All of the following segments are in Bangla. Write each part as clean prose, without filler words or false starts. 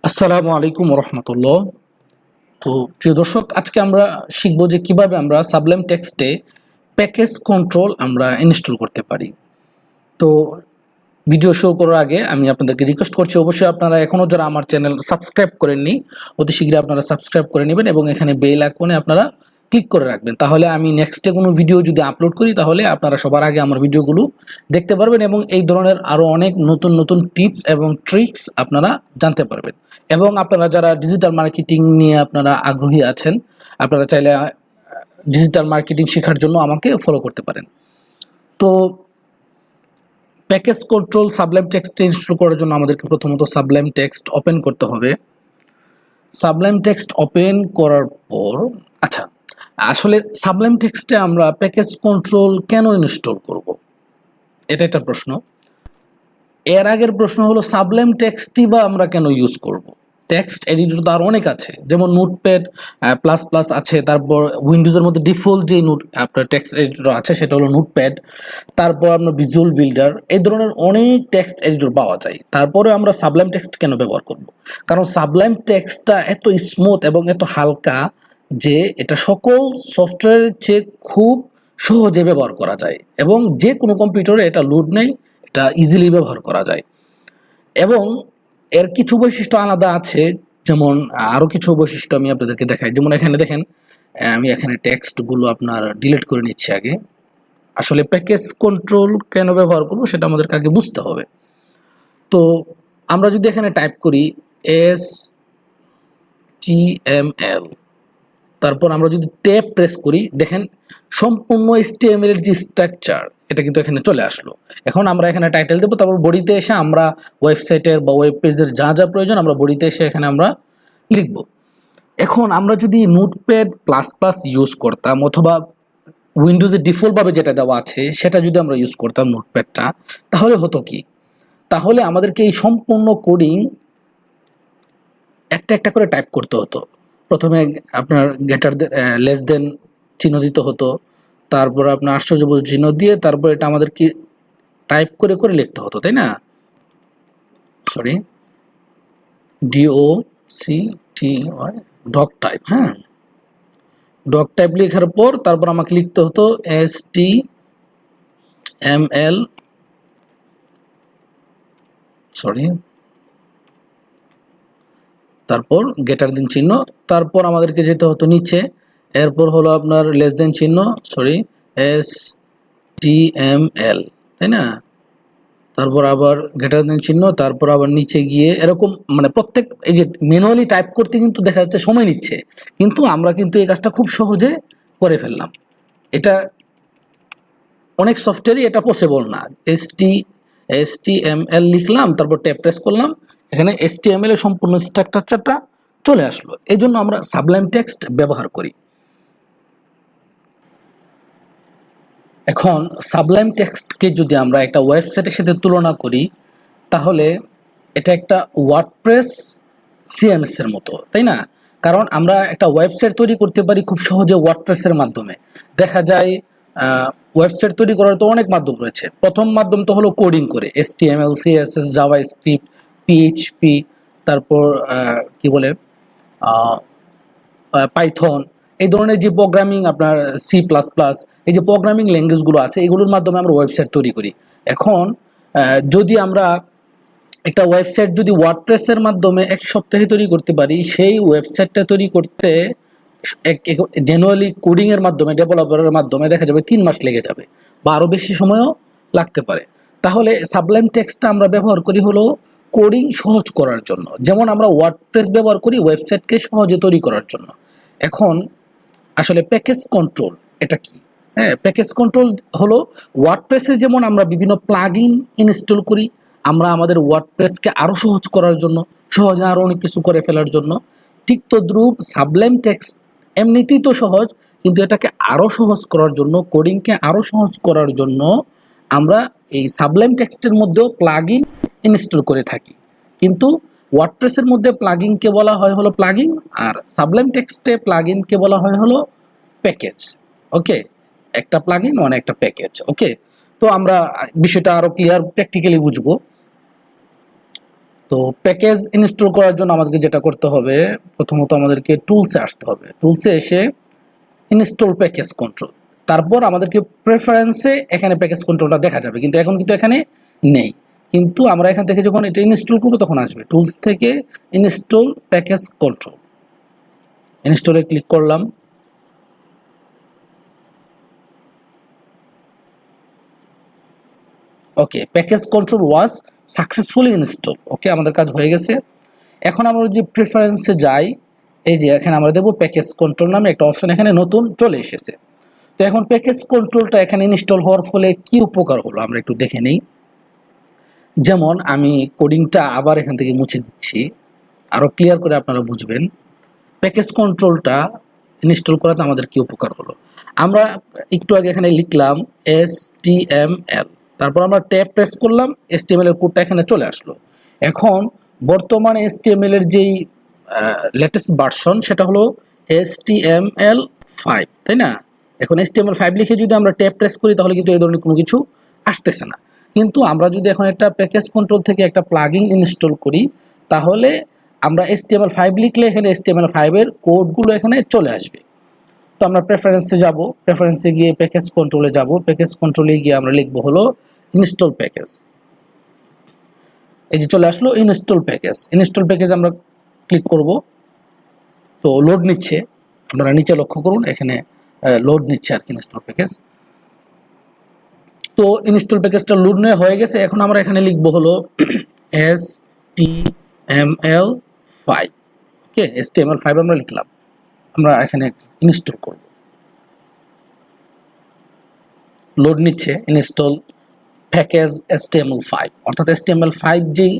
আসসালামু আলাইকুম ورحمة। তো প্রিয় দর্শক, আজকে আমরা শিখব যে কিভাবে আমরা সাবলাইম টেক্সটে প্যাকেজ কন্ট্রোল আমরা ইনস্টল করতে পারি। তো ভিডিও শুরু করার আগে আমি আপনাদেরকে রিকোয়েস্ট করছি, অবশ্যই আপনারা এখনও যারা আমার চ্যানেল সাবস্ক্রাইব করেননি অতি শীঘ্রই আপনারা সাবস্ক্রাইব করে নেবেন এবং এখানে বেল আইকনে আপনারা ক্লিক করে রাখবেন। তাহলে আমি নেক্সটে কোনো ভিডিও যদি আপলোড করি তাহলে আপনারা সবার আগে আমার ভিডিওগুলো দেখতে পারবেন এবং এই ধরনের আরও অনেক নতুন নতুন টিপস এবং ট্রিক্স আপনারা জানতে পারবেন। এবং আপনারা যারা ডিজিটাল মার্কেটিং নিয়ে আপনারা আগ্রহী আছেন, আপনারা চাইলে ডিজিটাল মার্কেটিং শেখার জন্য আমাকে ফলো করতে পারেন। তো package control Sublime text install করার জন্য আমাদেরকে প্রথমত সাবলাইম টেক্সট ওপেন করতে হবে। সাবলাইম টেক্সট ওপেন করার পর আসলে সাবলাইম টেক্সটে আমরা প্যাকেজ কন্ট্রোল কেন ইনস্টল করব, এটা একটা প্রশ্ন। এর আগের প্রশ্ন হলো সাবলাইম টেক্সটই বা আমরা কেন ইউজ করব। টেক্সট এডিটর তো আর অনেক আছে, যেমন নোটপ্যাড প্লাস প্লাস আছে, তারপর উইন্ডোজের মধ্যে ডিফল্ট যে আপনার টেক্সট এডিটর আছে সেটা হলো নোটপ্যাড, তারপর আপনার ভিজুয়াল বিল্ডার, এই ধরনের অনেক টেক্সট এডিটর পাওয়া যায়। তারপরে আমরা সাবলাইম টেক্সট কেন ব্যবহার করব, কারণ সাবলাইম টেক্সটটা এত স্মুথ এবং এত হালকা যে এটা সকল সফটওয়্যারের চেয়ে খুব সহজে ব্যবহার করা যায় এবং যে কোনো কম্পিউটারে এটা লোড নেই, এটা ইজিলি ব্যবহার করা যায়। এবং এর কিছু বৈশিষ্ট্য আলাদা আছে, যেমন আরও কিছু বৈশিষ্ট্য আমি আপনাদেরকে দেখাই। যেমন এখানে দেখেন, আমি এখানে টেক্সটগুলো আপনার ডিলিট করে নিচ্ছি আগে। আসলে প্যাকেজ কন্ট্রোল কেন ব্যবহার করব সেটা আমাদেরকে আগে বুঝতে হবে। তো আমরা যদি এখানে টাইপ করি HTML, তারপর আমরা যদি ট্যাব প্রেস করি, দেখেন সম্পূর্ণ HTML এর যে স্ট্রাকচার এটা কিন্তু এখানে চলে আসলো। এখন আমরা এখানে টাইটেল দেবো, তারপর বডিতে এসে আমরা ওয়েবসাইটের বা ওয়েব পেজের যা যা প্রয়োজন আমরা বডিতে এসে এখানে আমরা লিখব। এখন আমরা যদি নোটপ্যাড প্লাস প্লাস ইউজ করতাম অথবা উইন্ডোজে ডিফল্টভাবে যেটা দেওয়া আছে সেটা যদি আমরা ইউজ করতাম নোটপ্যাডটা, তাহলে হতো কি, তাহলে আমাদেরকে এই সম্পূর্ণ কোডিং একটা একটা করে টাইপ করতে হতো। প্রথমে আপনার লেস দেন চিহ্ন দিতে হতো, তারপর আপনার আশ্চর্যবোধক চিহ্ন দিয়ে তারপর এটা আমাদেরকে টাইপ করে করে লিখতে হতো, তাই না? Sorry, DOCTY doc type. হ্যাঁ, ডক টাইপ লেখার পর তারপর আমাকে লিখতে হতো HTML, সরি, তারপর গেটার দেন চিহ্ন, তারপর আমাদেরকে যেতে হতো নিচে, এরপর হলো আপনার লেস দেন চিহ্ন, সরি, HTML, তাই না? তারপর আবার গেটার দেন চিহ্ন, তারপর আবার নিচে গিয়ে এরকম, মানে প্রত্যেক এই যে ম্যানুয়ালি টাইপ করতে কিন্তু দেখা যাচ্ছে সময় নিচ্ছে, কিন্তু আমরা কিন্তু এই কাজটা খুব সহজে করে ফেললাম। এটা অনেক সফটওয়্যারই এটা পসিবল না। HTML লিখলাম, তারপর ট্যাব প্রেস করলাম, এখানে HTML এর সম্পূর্ণ স্ট্রাকচারটা চলে আসলো। এই জন্য আমরা সাবলাইম টেক্সট ব্যবহার করি। এখন সাবলাইম টেক্সটকে যদি আমরা একটা ওয়েবসাইটের সাথে তুলনা করি, তাহলে এটা একটা ওয়ার্ডপ্রেস CMS এর মতো, তাই না? কারণ আমরা একটা ওয়েবসাইট তৈরি করতে পারি খুব সহজে ওয়ার্ডপ্রেসের মাধ্যমে। দেখা যায় ওয়েবসাইট তৈরি করার তো অনেক মাধ্যম রয়েছে। প্রথম মাধ্যম তো হলো কোডিং করে, HTML, CSS, জাভাস্ক্রিপ্ট, PHP, তারপর কি বলে পাইথন, এই ধরনের যে প্রোগ্রামিং, আপনার C++, এই যে প্রোগ্রামিং ল্যাঙ্গুয়েজগুলো আছে এগুলোর মাধ্যমে আমরা ওয়েবসাইট তৈরি করি। এখন যদি আমরা একটা ওয়েবসাইট যদি ওয়ার্ডপ্রেসের মাধ্যমে এক সপ্তাহে তৈরি করতে পারি, সেই ওয়েবসাইটটা তৈরি করতে জেনুয়ালি কোডিংয়ের মাধ্যমে, ডেভেলপারের মাধ্যমে দেখা যাবে 3 মাস লেগে যাবে বা আরও বেশি সময়ও লাগতে পারে। তাহলে সাবলাইম টেক্সটটা আমরা ব্যবহার করি হলো কোডিং সহজ করার জন্য, যেমন আমরা ওয়ার্ডপ্রেস ব্যবহার করি ওয়েবসাইটকে সহজে তৈরি করার জন্য। এখন আসলে প্যাকেজ কন্ট্রোল এটা কি? হ্যাঁ, প্যাকেজ কন্ট্রোল হলো ওয়ার্ডপ্রেসে যেমন আমরা বিভিন্ন প্লাগইন ইনস্টল করি আমরা আমাদের ওয়ার্ডপ্রেসকে আরও সহজ করার জন্য, সহজে আরও অনেক কিছু করে ফেলার জন্য, ঠিক তদ্রূপ সাবলাইম টেক্সট এমনিতেই তো সহজ, কিন্তু এটাকে আরও সহজ করার জন্য, কোডিংকে আরও সহজ করার জন্য আমরা এই সাবলাইম টেক্সটের মধ্যেও প্লাগইন ইনস্টল করে থাকি। কিন্তু ওয়ার্ডপ্রেসের মধ্যে প্লাগইনকে বলা হয় হলো প্লাগইন, আর সাবলাইম টেক্সটে প্লাগইনকে বলা হয় হলো প্যাকেজ। ওকে, একটা প্লাগইন মানে একটা প্যাকেজ। ওকে, তো আমরা বিষয়টা আরো ক্লিয়ার প্র্যাকটিক্যালি বুঝবো। তো প্যাকেজ ইনস্টল করার জন্য আমাদেরকে যেটা করতে হবে, প্রথমত আমাদেরকে টুলসে আসতে হবে। টুলসে এসে ইনস্টল প্যাকেজ কন্ট্রোল, তারপর আমাদেরকে প্রেফারেন্সে এখানে প্যাকেজ কন্ট্রোলটা দেখা যাবে, কিন্তু এখন কিন্তু এখানে নেই। কিন্তু আমরা এখান থেকে যখন এটা ইনস্টল করবো তখন আসবে। টুলস থেকে ইনস্টল প্যাকেজ কন্ট্রোল, ইনস্টলে ক্লিক করলাম। Okay, package control was successfully install. Okay, আমাদের কাজ হয়ে গেছে। এখন আমরা যদি প্রেফারেন্সে যাই, এই যে এখানে আমরা দেবো প্যাকেজ কন্ট্রোল নামে একটা অপশন এখানে নতুন চলে এসেছে। তো এখন প্যাকেজ কন্ট্রোলটা এখানে ইনস্টল হওয়ার ফলে কি উপকার হলো আমরা একটু দেখে নেই। যেমন আমি কোডিংটা আবার এখান থেকে মুছে দিচ্ছি, আরও ক্লিয়ার করে আপনারা বুঝবেন প্যাকেজ কন্ট্রোলটা ইনস্টল করাতে আমাদের কি উপকার হলো। আমরা একটু আগে এখানে লিখলাম HTML, তারপর আমরা ট্যাব প্রেস করলাম, HTML এর কোডটা এখানে চলে আসলো। এখন বর্তমানে HTML এর যেই লেটেস্ট ভার্সন সেটা হলো HTML5, তাই না? এখন HTML5 লিখে যদি আমরা ট্যাব প্রেস করি তাহলে কিন্তু এই ধরনের কোনো কিছু আসতেছে না। কিন্তু আমরা যদি এখন একটা প্যাকেজ কন্ট্রোল থেকে একটা প্লাগইন ইনস্টল করি তাহলে আমরা HTML5 লিখলে এখানে HTML5 এর কোডগুলো এখানে চলে আসবে। তো আমরা প্রেফারেন্সে যাব, প্রেফারেন্সে গিয়ে প্যাকেজ কন্ট্রোলে যাব, প্যাকেজ কন্ট্রোলে গিয়ে আমরা লিখবো হলো ইনস্টল প্যাকেজ। এই যে চলে আসলো ইনস্টল প্যাকেজ। ইনস্টল প্যাকেজ আমরা ক্লিক করব। তো লোড নিচ্ছে, আপনারা নিচে লক্ষ্য করুন, এখানে লোড নিচ্ছে আর কি ইনস্টল প্যাকেজ। তো ইনস্টল প্যাকেজটা লোড নিয়ে হয়ে গেছে। এখন আমরা এখানে লিখবো হলো HTML5। ওকে, HTML5 আমরা লিখলাম, আমরা এখানে ইনস্টল করব। লোড নিচ্ছে ইনস্টল প্যাকেজ HTML5, অর্থাৎ HTML5 যেই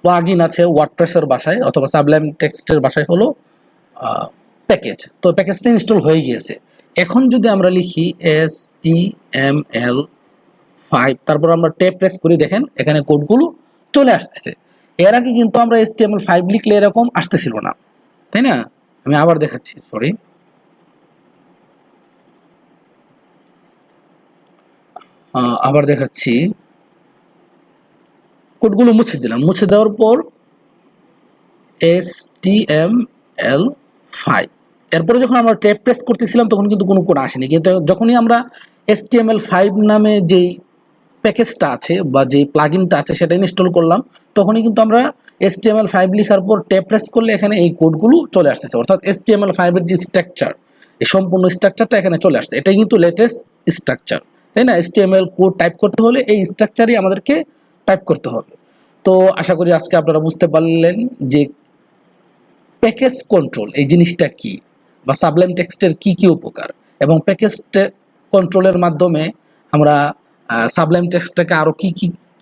প্লাগইন আছে ওয়ার্ডপ্রেসের ভাষায় অথবা সাবলাইম টেক্সটের ভাষায় হলো প্যাকেজ। তো প্যাকেজটা ইনস্টল হয়ে গিয়েছে। এখন যদি আমরা লিখি HTML5, তারপর আমরা ট্যাব প্রেস করি, দেখেন এখানে কোডগুলো চলে আসতেছে। এর আগে কিন্তু আমরা HTML5 লিখলে এরকম আসতেছিল না, তাই না? আমি আবার দেখাচ্ছি, সরি, আবার দেখাচ্ছি। কোডগুলো মুছে দিলাম, মুছে দেওয়ার পর HTML5, এরপরে যখন আমরা ট্যাব প্রেস করতেছিলাম তখন কিন্তু কোনো কোড আসেনি। কিন্তু যখনই আমরা HTML5 নামে যেই প্যাকেজটা আছে বা যেই প্লাগইনটা আছে সেটা ইনস্টল করলাম, তখনই কিন্তু আমরা HTML5 লেখার পর ট্যাব প্রেস করলে এখানে এই কোডগুলো চলে আসতেছে। অর্থাৎ HTML5 এর যে স্ট্রাকচার, এই সম্পূর্ণ স্ট্রাকচারটা এখানে চলে আসছে। এটাই কিন্তু লেটেস্ট স্ট্রাকচার, তাই না? HTML কোড টাইপ করতে হলে এই স্ট্রাকচারই আমাদেরকে টাইপ করতে হবে। তো আশা করি আজকে আপনারা বুঝতে পারলেন যে প্যাকেজ কন্ট্রোল এই জিনিসটা কি, বা সাবলাইম টেক্সটের কি কি উপকার, এবং প্যাকেজ কন্ট্রোলের মাধ্যমে আমরা সাবলাইম টেক্সটটাকে আরও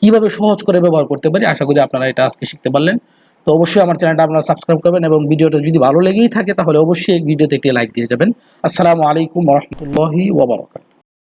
কীভাবে সহজ করে ব্যবহার করতে পারি। আশা করি আপনারা এটা আজকে শিখতে পারলেন। তো অবশ্যই আমার চ্যানেলটা আপনারা সাবস্ক্রাইব করবেন, এবং ভিডিওটা যদি ভালো লেগেই থাকে তাহলে অবশ্যই এই ভিডিওতে একটি লাইক দিয়ে যাবেন। আসসালামু আলাইকুম ওয়া রাহমাতুল্লাহি ওয়া বারাকাতুহু।